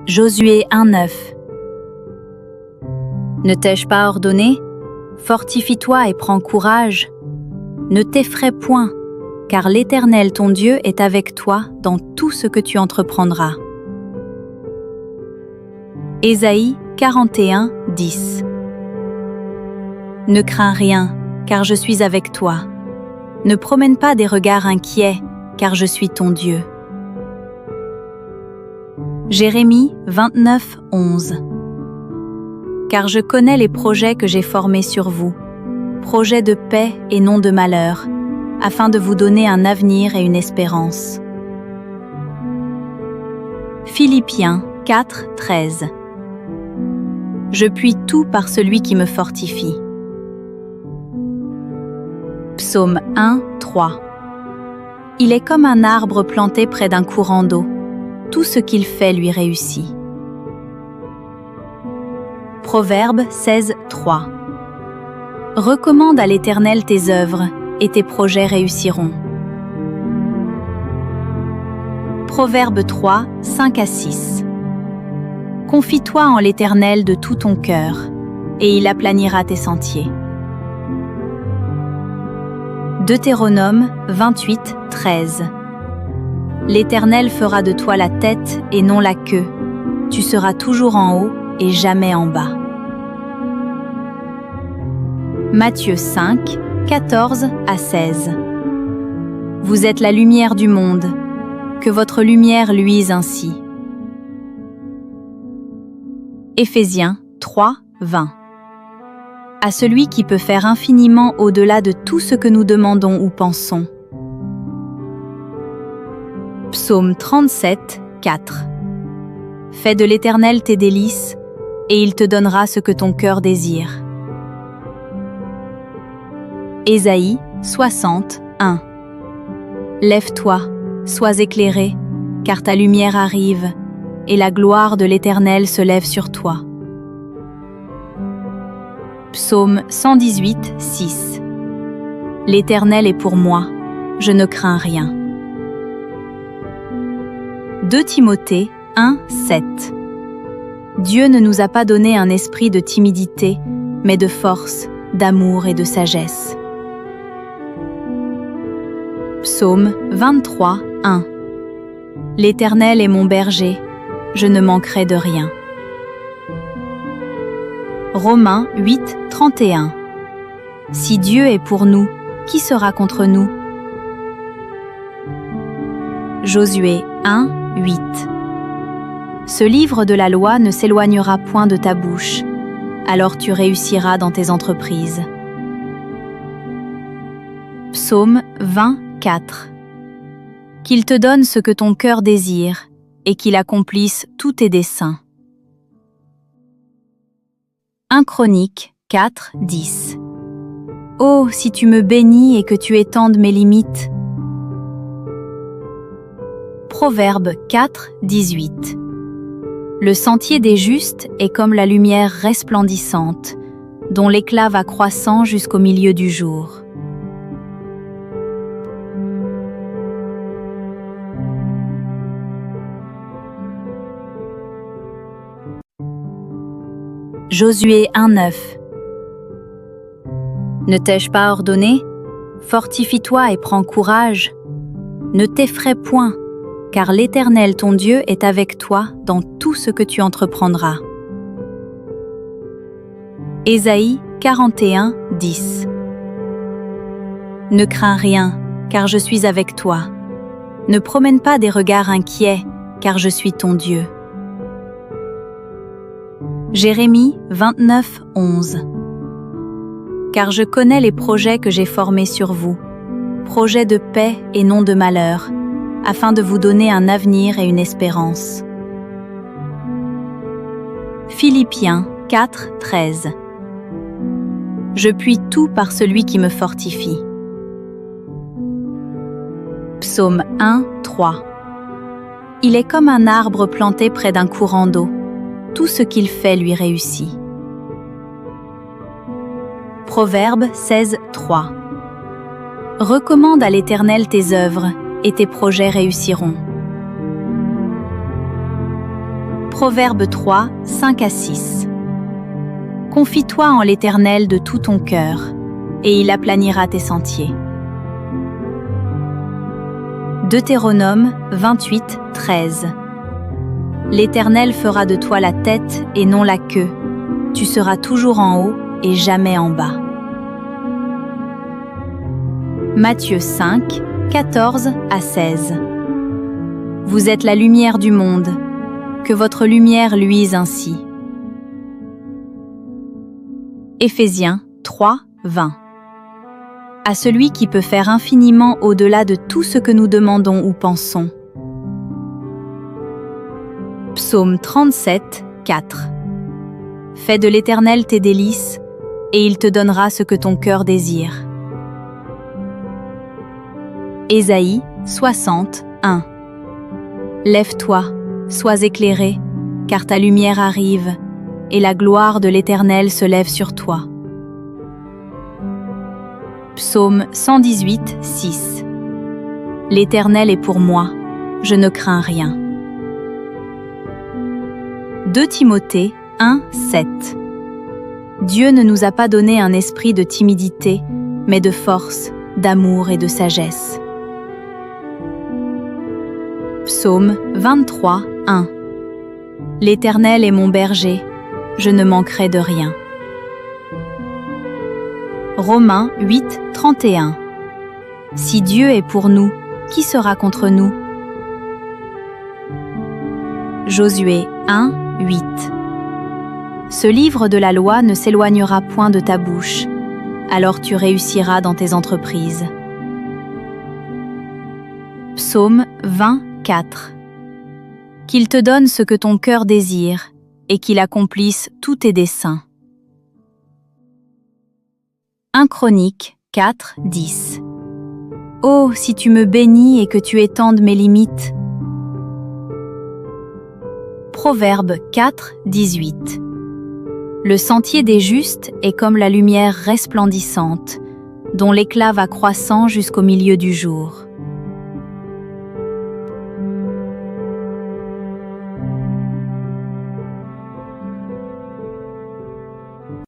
Josué 1:9. Ne t'ai-je pas ordonné? Fortifie-toi et prends courage. Ne t'effraie point, car l'Éternel ton Dieu est avec toi dans tout ce que tu entreprendras. Ésaïe 41:10. Ne crains rien, car je suis avec toi. Ne promène pas des regards inquiets, car je suis ton Dieu. Jérémie 29:11. Car je connais les projets que j'ai formés sur vous, projets de paix et non de malheur, afin de vous donner un avenir et une espérance. Philippiens 4:13. Je puis tout par celui qui me fortifie. Psaume 1:3. Il est comme un arbre planté près d'un courant d'eau. Tout ce qu'il fait lui réussit. Proverbe 16:3. Recommande à l'Éternel tes œuvres, et tes projets réussiront. Proverbe 3:5-6. Confie-toi en l'Éternel de tout ton cœur, et il aplanira tes sentiers. Deutéronome 28:13. L'Éternel fera de toi la tête et non la queue. Tu seras toujours en haut et jamais en bas. Matthieu 5:14-16. Vous êtes la lumière du monde. Que votre lumière luise ainsi. Éphésiens 3:20. À celui qui peut faire infiniment au-delà de tout ce que nous demandons ou pensons. Psaume 37:4. Fais de l'Éternel tes délices, et il te donnera ce que ton cœur désire. Ésaïe 60:1. Lève-toi, sois éclairé, car ta lumière arrive, et la gloire de l'Éternel se lève sur toi. Psaume 118:6. L'Éternel est pour moi, je ne crains rien. 2 Timothée 1:7. Dieu ne nous a pas donné un esprit de timidité, mais de force, d'amour et de sagesse. Psaume 23:1. L'Éternel est mon berger, je ne manquerai de rien. Romains 8:31. Si Dieu est pour nous, qui sera contre nous? Josué 1:8. Ce livre de la loi ne s'éloignera point de ta bouche, alors tu réussiras dans tes entreprises. Psaume 20:4. Qu'il te donne ce que ton cœur désire, et qu'il accomplisse tous tes desseins. 1 Chroniques 4:10. Oh, si tu me bénis et que tu étendes mes limites. Proverbe 4:18. Le sentier des justes est comme la lumière resplendissante, dont l'éclat va croissant jusqu'au milieu du jour. Josué 1:9. Ne t'ai-je pas ordonné? Fortifie-toi et prends courage. Ne t'effraie point, car l'Éternel ton Dieu est avec toi dans tout ce que tu entreprendras. Ésaïe 41:10. Ne crains rien, car je suis avec toi. Ne promène pas des regards inquiets, car je suis ton Dieu. Jérémie 29:11. Car je connais les projets que j'ai formés sur vous, projets de paix et non de malheur, afin de vous donner un avenir et une espérance. Philippiens 4:13. Je puis tout par celui qui me fortifie. Psaume 1:3. Il est comme un arbre planté près d'un courant d'eau. Tout ce qu'il fait lui réussit. Proverbe 16:3. Recommande à l'Éternel tes œuvres, et tes projets réussiront. Proverbe 3, 5 à 6. Confie-toi en l'Éternel de tout ton cœur, et il aplanira tes sentiers. Deutéronome 28, 13. L'Éternel fera de toi la tête et non la queue. Tu seras toujours en haut et jamais en bas. Matthieu 5, 14 à 16. Vous êtes la lumière du monde. Que votre lumière luise ainsi. Éphésiens 3, 20. À celui qui peut faire infiniment au-delà de tout ce que nous demandons ou pensons. Psaume 37, 4. Fais de l'Éternel tes délices, et il te donnera ce que ton cœur désire. Ésaïe 60, 1. Lève-toi, sois éclairé, car ta lumière arrive, et la gloire de l'Éternel se lève sur toi. Psaume 118, 6. L'Éternel est pour moi, je ne crains rien. 2 Timothée 1, 7. Dieu ne nous a pas donné un esprit de timidité, mais de force, d'amour et de sagesse. Psaume 23, 1. L'Éternel est mon berger, je ne manquerai de rien. Romains 8, 31. Si Dieu est pour nous, qui sera contre nous? Josué 1, 8. Ce livre de la loi ne s'éloignera point de ta bouche, alors tu réussiras dans tes entreprises. Psaume 24. Qu'il te donne ce que ton cœur désire, et qu'il accomplisse tous tes desseins. 1 Chroniques 4, 10. Oh, si tu me bénis et que tu étendes mes limites. Proverbe 4, 18. Le sentier des justes est comme la lumière resplendissante, dont l'éclat va croissant jusqu'au milieu du jour.